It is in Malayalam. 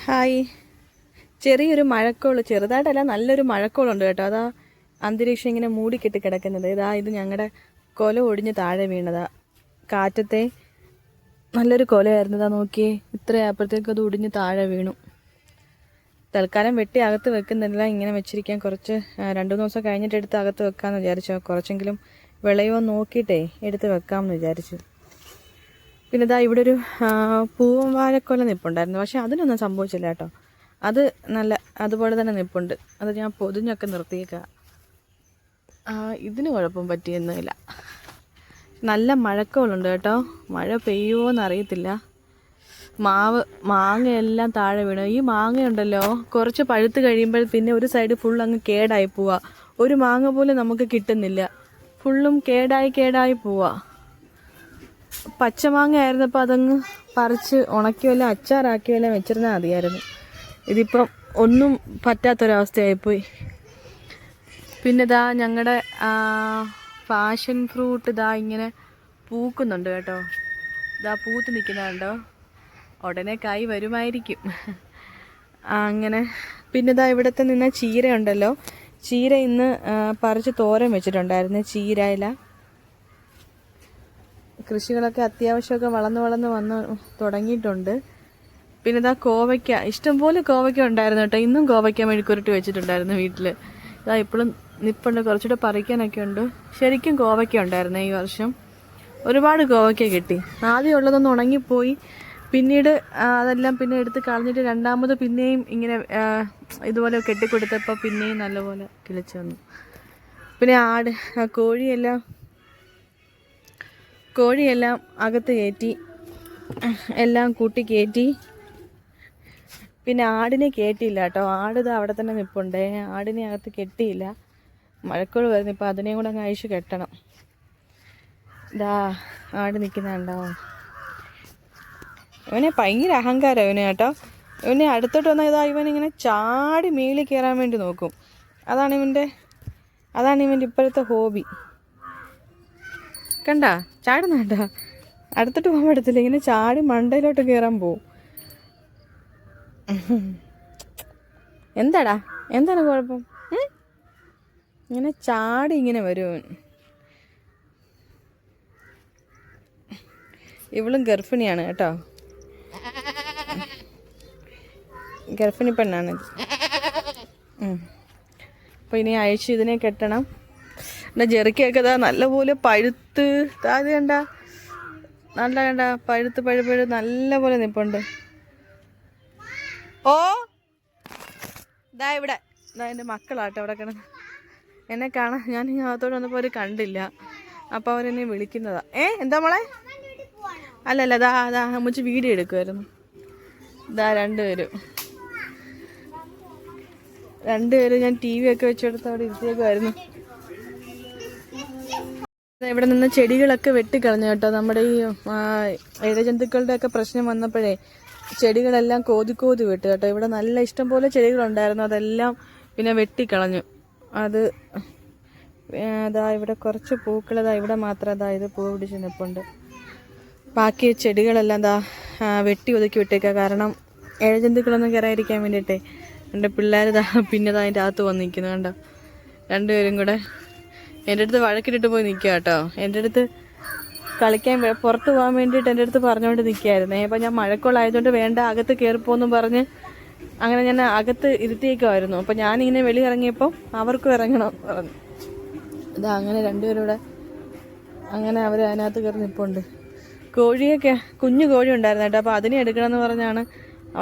ഹായ്. ചെറിയൊരു മഴക്കോള്, ചെറുതായിട്ടല്ല നല്ലൊരു മഴക്കോളുണ്ട് കേട്ടോ. അതാ അന്തരീക്ഷം ഇങ്ങനെ മൂടിക്കെട്ടി കിടക്കുന്നത്. ഇത് ഞങ്ങളുടെ കൊല ഒടിഞ്ഞ് താഴെ വീണതാ. കാറ്റത്തെ നല്ലൊരു കൊലയായിരുന്നു. നോക്കിയേ, ഇത്രയായപ്പോഴത്തേക്കും അത് ഒടിഞ്ഞ് താഴെ വീണു. തൽക്കാലം വെട്ടി അകത്ത് വെക്കുന്നില്ല, ഇങ്ങനെ വെച്ചിരിക്കാൻ. കുറച്ച് 2-3 ദിവസം കഴിഞ്ഞിട്ട് എടുത്ത് അകത്ത് വെക്കാമെന്ന് വിചാരിച്ചു. കുറച്ചെങ്കിലും വിളയോ നോക്കിയിട്ടേ എടുത്ത് വെക്കാമെന്ന് വിചാരിച്ചു. പിന്നെ ഇവിടെ ഒരു പൂവൻ വാഴക്കൊല നിൽപ്പുണ്ടായിരുന്നു. പക്ഷെ അതിനൊന്നും സംഭവിച്ചില്ല കേട്ടോ. അത് നല്ല അതുപോലെ തന്നെ നിൽപ്പുണ്ട്. അത് ഞാൻ പൊതിഞ്ഞൊക്കെ നിർത്തിയേക്കാം. ഇതിന് കുഴപ്പം പറ്റിയൊന്നുമില്ല. നല്ല മഴക്കോളുണ്ട് കേട്ടോ. മഴ പെയ്യുമോയെന്ന് അറിയത്തില്ല. മാങ്ങയെല്ലാം താഴെ വീണു. ഈ മാങ്ങയുണ്ടല്ലോ, കുറച്ച് പഴുത്ത് കഴിയുമ്പോൾ പിന്നെ ഒരു സൈഡ് ഫുൾ അങ്ങ് കേടായി പോവാ. ഒരു മാങ്ങ പോലും നമുക്ക് കിട്ടുന്നില്ല. ഫുള്ളും കേടായി പോവാ. പച്ചമാങ്ങ ആയിരുന്നപ്പോൾ അതങ്ങ് പറിച്ച് ഉണക്കിയല്ല അച്ചാറാക്കിയല്ല വെച്ചിരുന്നാൽ മതിയായിരുന്നു. ഇതിപ്പം ഒന്നും പറ്റാത്തൊരവസ്ഥയായിപ്പോയി. പിന്നെ ഞങ്ങളുടെ പാഷൻ ഫ്രൂട്ട് ഇങ്ങനെ പൂക്കുന്നുണ്ട് കേട്ടോ. പൂത്ത് നിൽക്കുന്നുണ്ടോ. ഉടനെ കായ് വരുമായിരിക്കും. അങ്ങനെ പിന്നെ ഇവിടുത്തെ നിന്ന് ചീര ഉണ്ടല്ലോ. ചീര ഇന്ന് പറിച്ച് തോരൻ വെച്ചിട്ടുണ്ടായിരുന്നു. ചീരയില കൃഷികളൊക്കെ അത്യാവശ്യമൊക്കെ വളർന്ന് വന്ന് തുടങ്ങിയിട്ടുണ്ട്. പിന്നെ കോവയ്ക്ക, ഇഷ്ടംപോലെ കോവയ്ക്ക ഉണ്ടായിരുന്നു കേട്ടോ. ഇന്നും കോവയ്ക്ക മെഴുക്കുരുട്ടി വെച്ചിട്ടുണ്ടായിരുന്നു വീട്ടിൽ. ഇപ്പോഴും നിപ്പുണ്ട്. കുറച്ചുകൂടെ പറിക്കാനൊക്കെ ഉണ്ട്. ശരിക്കും കോവയ്ക്ക ഉണ്ടായിരുന്നു ഈ വർഷം. ഒരുപാട് കോവയ്ക്ക കിട്ടി. ആദ്യം ഉള്ളതൊന്നും ഉണങ്ങിപ്പോയി. പിന്നീട് അതെല്ലാം പിന്നെ എടുത്ത് കളഞ്ഞിട്ട് രണ്ടാമത് പിന്നെയും ഇങ്ങനെ ഇതുപോലെ കെട്ടിക്കൊടുത്തപ്പോൾ പിന്നെയും നല്ലപോലെ കിളിച്ചു വന്നു. പിന്നെ കോഴിയെല്ലാം അകത്ത് കയറ്റി, എല്ലാം കൂട്ടി കയറ്റി. പിന്നെ ആടിനെ കയറ്റിയില്ല കേട്ടോ. ആട് അവിടെ തന്നെ നിൽപ്പുണ്ടേ. ആടിനെ അകത്ത് കെട്ടിയില്ല. മഴക്കോൾ വരുന്നു. ഇപ്പോൾ അതിനെയും കൂടെ അങ്ങ് അഴിച്ച് കെട്ടണം. ആട് നിൽക്കുന്നുണ്ടാവും. ഇവനെ ഭയങ്കര അഹങ്കാരം ഇവന് കേട്ടോ. ഇവനെ അടുത്തോട്ട് വന്നാൽ ഇവനിങ്ങനെ ചാടി മേളിൽ കയറാൻ വേണ്ടി നോക്കും. അതാണ് ഇവൻ്റെ ഇപ്പോഴത്തെ ഹോബി. കണ്ടാ ചാടുന്ന കണ്ടാ. അടുത്തോട്ട് പോകാൻ പറ്റത്തില്ല. ഇങ്ങനെ ചാടി മണ്ടയിലോട്ട് കയറാൻ പോവും. എന്താണ് കുഴപ്പം? ഇങ്ങനെ ചാടി ഇങ്ങനെ വരും. ഇവളും ഗർഭിണിയാണ് കേട്ടോ. ഗർഭിണി പെണ്ണാണ്. അപ്പോൾ ഇനി അഴിച്ച് ഇതിനെ കെട്ടണം. ജെറിക്കൊക്കെ നല്ലപോലെ പഴുത്ത് കണ്ട പഴുത്ത് നല്ലപോലെ നിൽപ്പുണ്ട്. ഇവിടെ എൻ്റെ മക്കളാട്ടോ അവിടെ കിടന്ന് എന്നെ കാണാൻ. ഞാൻ അകത്തോട്ട് വന്നപ്പോൾ അവർ കണ്ടില്ല. അപ്പോൾ അവരെന്നെ വിളിക്കുന്നതാ. എന്താ മോളെ? അല്ലല്ല, അമ്മച്ചി വീഡിയോ എടുക്കുമായിരുന്നു. രണ്ടുപേരും ഞാൻ TV ഒക്കെ വെച്ചെടുത്ത് അവിടെ ഇരുത്തിയേക്കുമായിരുന്നു. ഇവിടെ നിന്ന് ചെടികളൊക്കെ വെട്ടിക്കളഞ്ഞു കേട്ടോ. നമ്മുടെ ഈ ഇഴജന്തുക്കളുടെ ഒക്കെ പ്രശ്നം വന്നപ്പോഴേ ചെടികളെല്ലാം കോതി വിട്ടു കേട്ടോ. ഇവിടെ നല്ല ഇഷ്ടം പോലെ ചെടികളുണ്ടായിരുന്നു. അതെല്ലാം പിന്നെ വെട്ടിക്കളഞ്ഞു. അത് ഇവിടെ കുറച്ച് പൂക്കൾ ഇവിടെ മാത്രം ഇത് പൂ പിടിച്ച് നിൽപ്പുണ്ട്. ബാക്കി ചെടികളെല്ലാം വെട്ടി ഒതുക്കി വിട്ടേക്കുക. കാരണം ഇഴജന്തുക്കളൊന്നും കയറാതിരിക്കാൻ വേണ്ടിയിട്ടേ. എൻ്റെ പിള്ളേർ പിന്നെ അതിൻ്റെ അകത്ത് വന്ന് നിൽക്കുന്നു കണ്ടോ. രണ്ടുപേരും കൂടെ എൻ്റെ അടുത്ത് വഴക്കിട്ടിട്ട് പോയി നിൽക്കുക കേട്ടോ. എൻ്റെ അടുത്ത് കളിക്കാൻ പുറത്ത് പോകാൻ വേണ്ടിയിട്ട് എൻ്റെ അടുത്ത് പറഞ്ഞുകൊണ്ട് നിൽക്കുകയായിരുന്നേ. അപ്പോൾ ഞാൻ മഴക്കോളായതുകൊണ്ട് വേണ്ട അകത്ത് കയറിപ്പോന്നും പറഞ്ഞ് അങ്ങനെ ഞാൻ അകത്ത് ഇരുത്തിയേക്കുമായിരുന്നു. അപ്പോൾ ഞാനിങ്ങനെ വെളിയിറങ്ങിയപ്പോൾ അവർക്കും ഇറങ്ങണം പറഞ്ഞു. അങ്ങനെ രണ്ടുപേരൂടെ അങ്ങനെ അവർ അതിനകത്ത് കയറി നിൽപ്പുണ്ട്. കോഴിയൊക്കെ കുഞ്ഞു കോഴി ഉണ്ടായിരുന്നു കേട്ടോ. അപ്പോൾ അതിനെ എടുക്കണമെന്ന് പറഞ്ഞാണ്